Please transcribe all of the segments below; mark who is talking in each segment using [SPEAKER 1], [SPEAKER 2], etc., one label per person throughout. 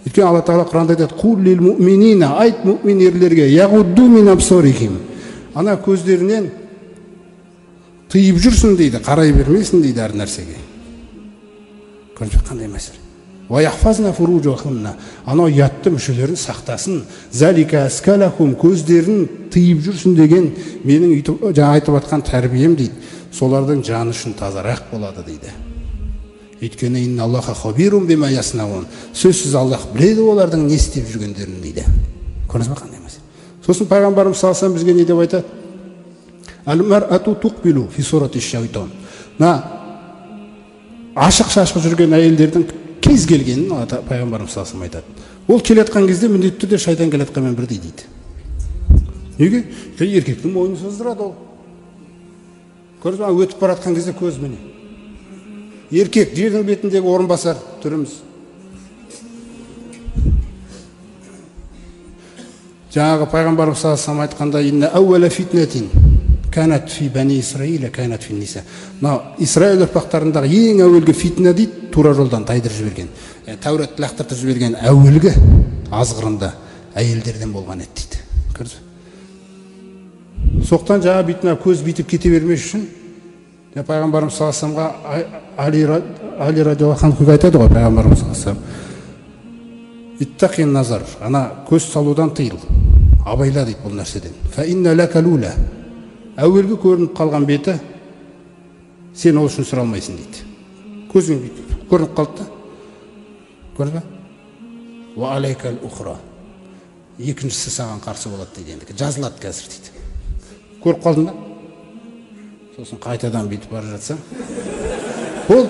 [SPEAKER 1] Өйткені Алла Тағала Құранда айтады: "Қул лил муъминина", айт муъмин ерлерге, "Яғудду мин абсорихим", ана көздерінен тыйып жүрсін дейді, қарай бермесін дейді әр нәрсеге. Көріп қандай мәселе. "Ва яхфазна фуружахунна", анау ұятты мүшелерін сақтасын. "Залика аскалахум", көздерін тыйып жүрсін деген менің жаңа айтып жатқан тәрбием дейді. Солардың жаны үшін тазарақ болады дейді. Өйткені инна Аллаха хабирун бима яснаун, сөзсіз Аллах біледі олардың не істеп жүргендерін дейді. Көрдіңіз бе қандай мәселе? Сосын пайғамбарымыз саллаллаху алейхи вассалам бізге не деп айтады? "Ал-мар'ату туқбилу фи сурати шайтан". Ашық шашық жүрген әйелдердің кез келгенін пайғамбарымыз саллаллаху алейхи вассалам айтады. Ол келетқан кезде міндетті түрде шайтан келетқанмен бірдей дейді. Неге? Еркектің мойнын создырады ол. Көрдіңіз бе, өтіп бара жатқан кезде көз міне. Еркек жердің бетіндегі орынбасар түріміз. Жаңағы пайғамбарымыз саллаллаху алейхи вассалам айтқанда: "Инна ауала фитнатин канат фи бани Исраиля канат фи ниса". Исраил ұрпақтарындағы ең әуелгі фитна дейді, тура жолдан тайдырып жіберген, Тәуратты лақтыртып жіберген әуелгі азғырында әйелдерден болған еді дейді. Көрдіңіз бе? Соқтан жаңа битіне көз битіп кете бермес үшін пайғамбарымыз саллаллаху алейхи вассаламға Али радиаллаху анхуға айтады ғой пайғамбарымыз саллаллаху алейхи вассалам: "Иттақин назар", ана көз салудан тыйыл, абайла дейді бұл нәрседен. "Фа инна лака лула", әуелгі көрініп қалған беті сен ол үшін сұра алмайсың дейді. Көзің бүйтіп көрініп қалды да, көрді бе? "Ва алейкал ухра", екіншісі саған қарсы болады дейді, енді жазылады қазір дейді. Көріп қалдың ба? Сосын қайтадан бүйтіп бара жатсаң, ол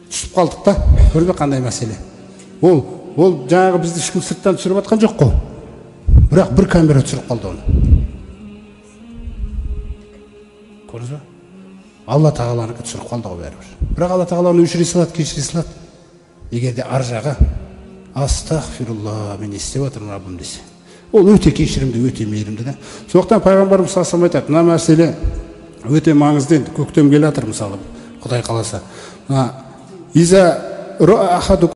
[SPEAKER 1] түсіп қалдық та, көрді бе қандай мәселе? Ол жаңағы бізді ешкім сырттан түсіріп жатқан жоқ қой, бірақ бір камера түсіріп қалды оны. Көрдіңіз бе? Алла Тағаланікі түсіріп қалды ғой бәрібір. Бірақ Алла Тағала оны өшіре салады, кешіре салады. Егер де ар жағы "Астағфирулла, мен істеп жатырмын Раббым" десе, ол өте кешірімді, өте мейірімді да. Сондықтан пайғамбарымыз саллаллаху алейхи вассалам айтады: "Мына мәселе өте маңызды, енді көктем келе жатыр мысалы, Құдай қаласа.